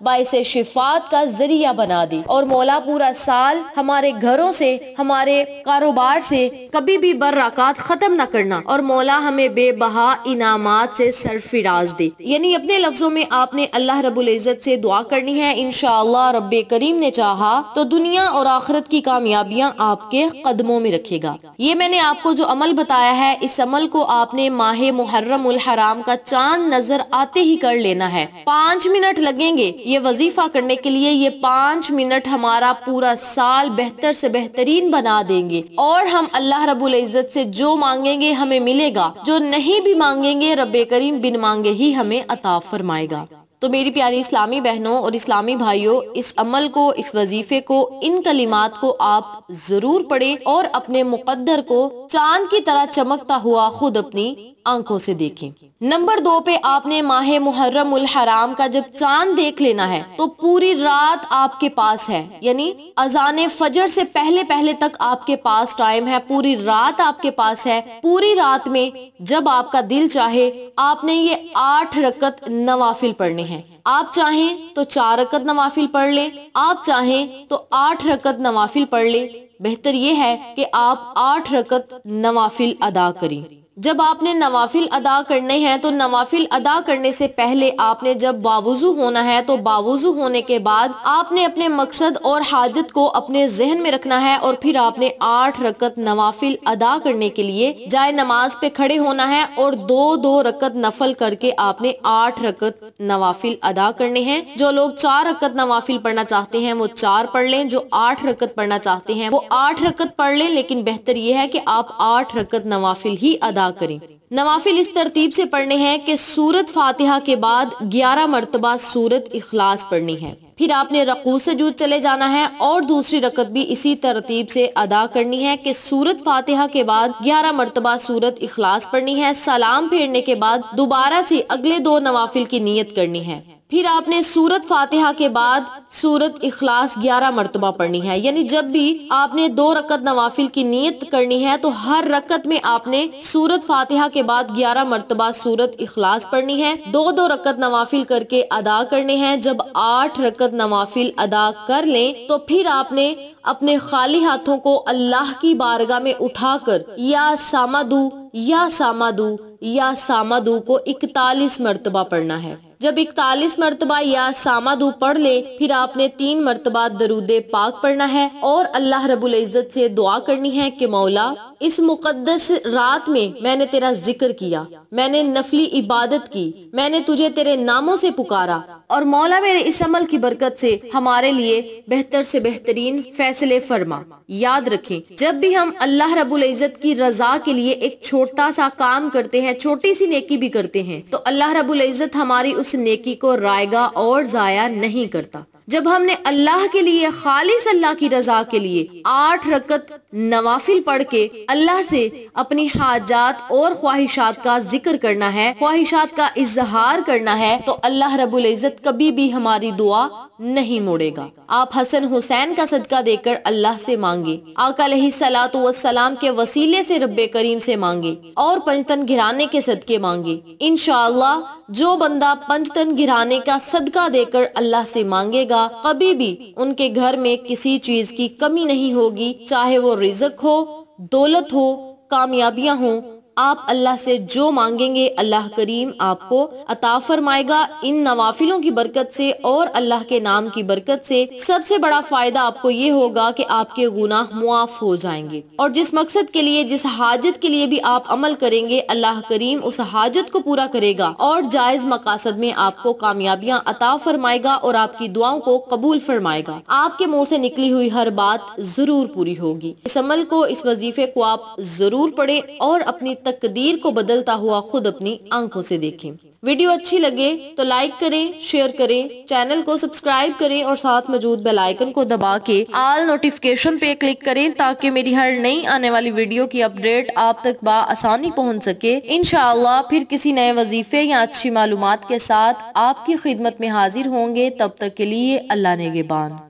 باعث شفاعت کا ذریعہ بنا دے، اور مولا پورا سال ہمارے گھروں سے، ہمارے کاروبار سے کبھی بھی برکات ختم نہ کرنا، اور مولا ہمیں بے بہا انعامات سے سرفراز دے۔ یعنی اپنے لفظوں میں آپ نے اللہ رب العزت سے دعا کرنی ہے، انشاءاللہ رب کریم نے چاہا تو دنیا اور آخرت کی کامیابیاں آپ کے قدموں میں رکھے گا۔ یہ میں نے آپ کو جو عمل بتایا ہے، اس عمل کو آپ نے ماہ محرم الحرام کا چاند نظر آتے ہی کر لینا ہے۔ 5 منٹ لگیں گے یہ وظیفہ کرنے کے لیے، یہ 5 منٹ ہمارا پورا سال بہتر سے بہترین بنا دیں گے، اور ہم اللہ رب العزت سے جو مانگیں گے ہمیں ملے گا، جو نہیں بھی مانگیں گے رب کریم بن مانگے ہی ہمیں عطا فرمائے گا۔ تو میری پیاری اسلامی بہنوں اور اسلامی بھائیوں، اس عمل کو، اس وظیفے کو، ان کلمات کو آپ ضرور پڑھیں اور اپنے مقدر کو چاند کی طرح چمکتا ہوا خود اپنی آنکھوں سے دیکھیں۔ نمبر 2 پہ آپ نے ماہ محرم الحرام کا جب چاند دیکھ لینا ہے تو پوری رات آپ کے پاس ہے، یعنی اذان فجر سے پہلے پہلے تک آپ کے پاس ٹائم ہے، پوری رات آپ کے پاس ہے۔ پوری رات میں جب آپ کا دل چاہے آپ نے یہ 8 رکعت نوافل پڑھنے ہیں۔ آپ چاہیں تو 4 رکعت نوافل پڑھ لیں، آپ چاہیں تو 8 رکعت نوافل پڑھ لیں۔ بہتر یہ ہے کہ آپ 8 رکعت نوافل ادا کریں۔ جب آپ نے نوافل ادا کرنے ہیں تو نوافل ادا کرنے سے پہلے آپ نے جب باوضو ہونا ہے تو باوضو ہونے کے بعد آپ نے اپنے مقصد اور حاجت کو اپنے ذہن میں رکھنا ہے، اور پھر آپ نے 8 رکعت نوافل ادا کرنے کے لیے جائے نماز پہ کھڑے ہونا ہے، اور 2 رکعت نفل کر کے آپ نے 8 رکعت نوافل ادا کرنے ہیں۔ جو لوگ 4 رکعت نوافل پڑھنا چاہتے ہیں وہ 4 پڑھ لیں، جو 8 رکعت پڑھنا چاہتے ہیں وہ 8 رکعت پڑھ لیں، لیکن بہتر یہ ہے کہ آپ 8 رکعت نوافل ہی ادا کریں۔ نوافل اس ترتیب سے پڑھنے ہیں کہ سورت فاتحہ کے بعد 11 مرتبہ سورت اخلاص پڑھنی ہے، پھر آپ نے رکوع سجود چلے جانا ہے، اور دوسری رکعت بھی اسی ترتیب سے ادا کرنی ہے کہ سورت فاتحہ کے بعد 11 مرتبہ سورت اخلاص پڑھنی ہے، سلام پھیرنے کے بعد دوبارہ سے اگلے 2 نوافل کی نیت کرنی ہے، پھر آپ نے سورت فاتحہ کے بعد سورت اخلاص 11 مرتبہ پڑھنی ہے۔ یعنی جب بھی آپ نے 2 رکعت نوافل کی نیت کرنی ہے تو ہر رکعت میں آپ نے سورت فاتحہ کے بعد 11 مرتبہ سورت اخلاص پڑھنی ہے، 2 رکعت نوافل کر کے ادا کرنے ہیں۔ جب 8 رکعت نوافل ادا کر لیں تو پھر آپ نے اپنے خالی ہاتھوں کو اللہ کی بارگاہ میں اٹھا کر یا سامدو یا سامدو یا سامدو کو 41 مرتبہ پڑھنا ہے۔ جب 41 مرتبہ یا سامدو پڑھ لے پھر آپ نے 3 مرتبہ درود پاک پڑھنا ہے، اور اللہ رب العزت سے دعا کرنی ہے کہ مولا اس مقدس رات میں نے تیرا ذکر کیا، میں نے نفلی عبادت کی، میں نے تجھے تیرے ناموں سے پکارا، اور مولا میرے اس عمل کی برکت سے ہمارے لیے بہتر سے بہترین فیصلے فرما۔ یاد رکھیں جب بھی ہم اللہ رب العزت کی رضا کے لیے ایک چھوٹا سا کام کرتے ہیں، چھوٹی سی نیکی بھی کرتے ہیں، تو اللہ رب العزت ہماری اس نیکی کو رائے گا اور ضائع نہیں کرتا۔ جب ہم نے اللہ کے لیے، خالص اللہ کی رضا کے لیے 8 رکعت نوافل پڑھ کے اللہ سے اپنی حاجات اور خواہشات کا ذکر کرنا ہے، خواہشات کا اظہار کرنا ہے، تو اللہ رب العزت کبھی بھی ہماری دعا نہیں موڑے گا۔ آپ حسن حسین کا صدقہ دے کر اللہ سے مانگے، آقا علیہ الصلوۃ والسلام کے وسیلے سے رب کریم سے مانگے، اور پنجتن گھرانے کے صدقے مانگے۔ انشاءاللہ جو بندہ پنجتن گھرانے کا صدقہ دے کر اللہ سے مانگے گا، کبھی بھی ان کے گھر میں کسی چیز کی کمی نہیں ہوگی، چاہے وہ رزق ہو، دولت ہو، کامیابیاں ہوں۔ آپ اللہ سے جو مانگیں گے اللہ کریم آپ کو عطا فرمائے گا۔ ان نوافلوں کی برکت سے اور اللہ کے نام کی برکت سے سب سے بڑا فائدہ آپ کو یہ ہوگا کہ آپ کے گناہ معاف ہو جائیں گے، اور جس مقصد کے لیے، جس حاجت کے لیے بھی آپ عمل کریں گے اللہ کریم اس حاجت کو پورا کرے گا، اور جائز مقاصد میں آپ کو کامیابیاں عطا فرمائے گا، اور آپ کی دعاؤں کو قبول فرمائے گا۔ آپ کے منہ سے نکلی ہوئی ہر بات ضرور پوری ہوگی۔ اس عمل کو، اس وظیفے کو آپ ضرور پڑھیں اور اپنی تقدیر کو بدلتا ہوا خود اپنی آنکھوں سے دیکھیں۔ ویڈیو اچھی لگے تو لائک کریں، شیئر کریں، چینل کو سبسکرائب کریں، اور ساتھ موجود بیل آئیکن کو دبا کے آل نوٹیفیکیشن پہ کلک کریں تاکہ میری ہر نئی آنے والی ویڈیو کی اپڈیٹ آپ تک بآسانی پہنچ سکے۔ انشاءاللہ پھر کسی نئے وظیفے یا اچھی معلومات کے ساتھ آپ کی خدمت میں حاضر ہوں گے۔ تب تک کے لیے اللہ نگہبان۔